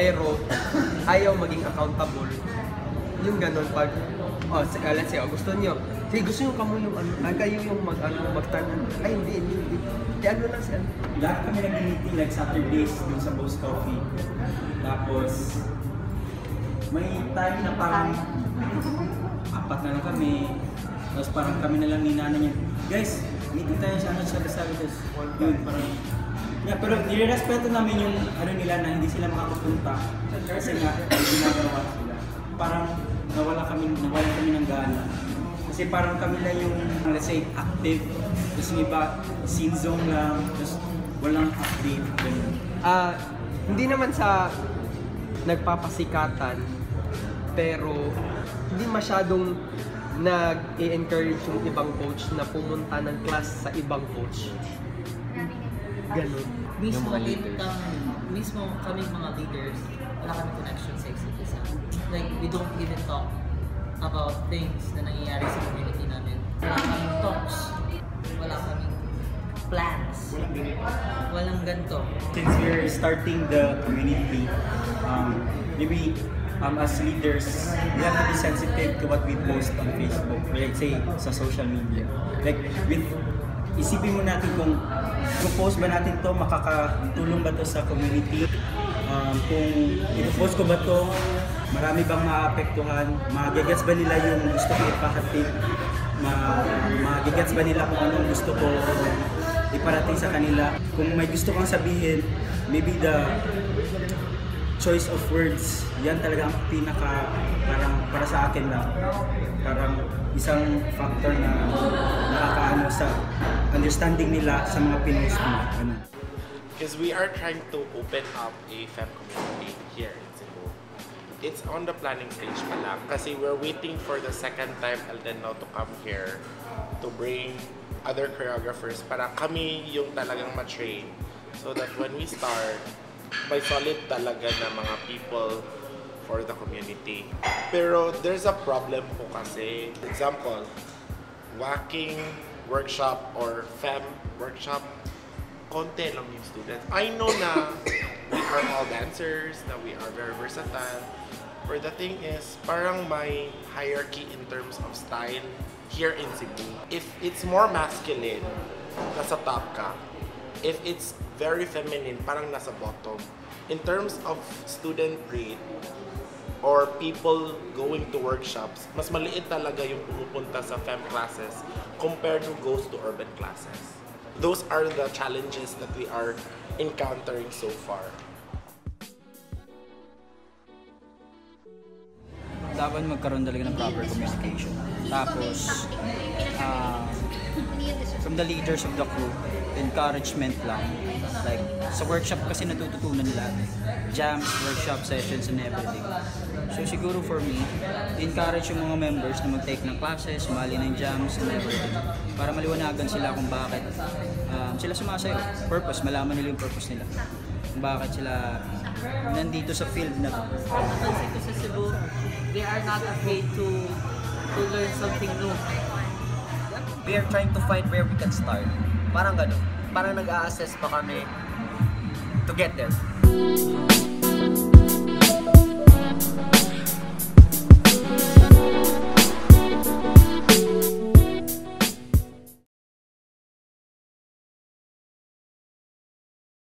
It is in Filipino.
pero ayaw maging accountable. Yung ganun pag, let's say, gusto nyo kamo yung kayo yung magtanan. Ay, hindi. Ano lang siya. Lahat kami nag-meeting like Saturdays dun sa Boss Coffee. Tapos, may time na parang apat na lang kami. Tapos parang kami na lang ni nanay niya, guys, meeting tayo sa Saturdays. Yun, parang pero nirerespeto namin yung nila na hindi sila makakapunta kasi nga may ginagawa sila. Parang nawala kami ng gana. Kasi parang kami lang yung, let's say, active. Tapos yung iba, scene zone lang. Tapos walang update. Hindi naman sa nagpapasikatan, pero hindi masyadong nag-i-encourage yung ibang coach na pumunta ng class sa ibang coach. Ganun. Mismo kaming mga leaders, wala kami connection sa isa't isa. Like, we don't even talk about things na nangyayari sa community namin. Wala kaming talks, wala kaming plans, walang ganito. Since we're starting the community, maybe as leaders, we have to be sensitive to what we post on Facebook, let's say sa social media. Like, isipin mo natin kung post ba natin to, makakatulong ba to sa community? Kung i-post ko ba to, marami bang maapektuhan? Magigets ba nila yung gusto ko ipahatid? Magigets ba nila kung anong gusto ko iparating sa kanila? Kung may gusto kang sabihin, maybe the choice of words, yan talaga ang parang para sa akin lang. Parang isang factor na nakakaano sa understanding nila sa mga pinost mo. Because we are trying to open up a FEM community here in Cebu. It's on the planning stage pa lang. Kasi we're waiting for the second time Eldeno to come here to bring other choreographers para kami yung talagang ma-train. So that when we start, may solid talaga na mga people for the community. Pero there's a problem po kasi. Example, walking workshop or FEM workshop, konti lang yung students. I know na we are all dancers, na we are very versatile. But the thing is, parang may hierarchy in terms of style here in Cebu. If it's more masculine, nasa top ka. If it's very feminine, parang nasa bottom. In terms of student rate or people going to workshops, mas maliit talaga yung pumupunta sa FEM classes compared to goes to urban classes. Those are the challenges that we are encountering so far. Dapat magkaroon talaga ng proper communication. Tapos, from the leaders of the crew, encouragement lang. Like, sa workshop kasi natututunan nila. Jams, workshop sessions, and everything. So siguro for me, encourage yung mga members na mag-take ng classes, sumali ng jams, and everything. Para maliwanagan sila kung bakit sila sumasayo. Purpose, malaman nila yung purpose nila. Kung bakit sila nandito sa field na to. Dito sa Cebu, they are not afraid to learn something new. We are trying to find where we can start. Parang gano'n. Parang nag-a-assess pa kami to get there.